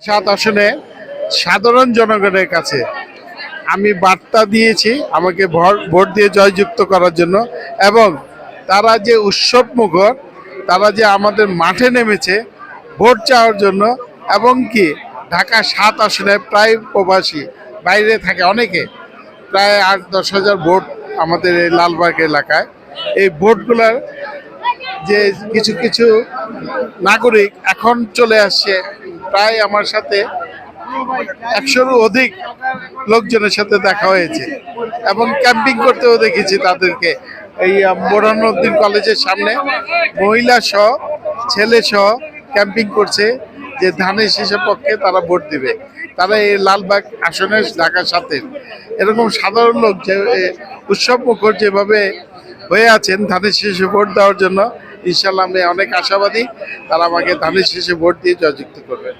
সাত আসনে সাধারণ জনগণের কাছে আমি বার্তা দিয়েছি আমাকে ভোট দিয়ে জয়যুক্ত করার জন্য, এবং তারা যে উৎসব মুখর, তারা যে আমাদের মাঠে নেমেছে ভোট চাওয়ার জন্য, এবং কি ঢাকা 7 আসনে প্রায় প্রবাসী বাইরে থাকে অনেকে, প্রায় 8-10 হাজার ভোট আমাদের এই লালবাগ এলাকায়। এই ভোটগুলার যে কিছু কিছু নাগরিক এখন চলে আসছে, প্রায় আমার সাথে 100-রও অধিক লোকজনের সাথে দেখা হয়েছে, এবং ক্যাম্পিং করতেও দেখেছি তাদেরকে। এই বোরহানুদ্দিন কলেজের সামনে মহিলা সহ ছেলে সহ ক্যাম্পিং করছে, যে ধানের শীষের পক্ষে তারা ভোট দিবে। তারা এই লালবাগ আসনে ঢাকার সাথে এরকম সাধারণ লোক যে উৎসব মুখর যেভাবে হয়ে আছেন ধানের শীষে ভোট দেওয়ার জন্য, ইনশাল্লাহ আমি অনেক আশাবাদী তারা আমাকে ধানের শীষে ভোট দিয়ে জয়যুক্ত করবেন।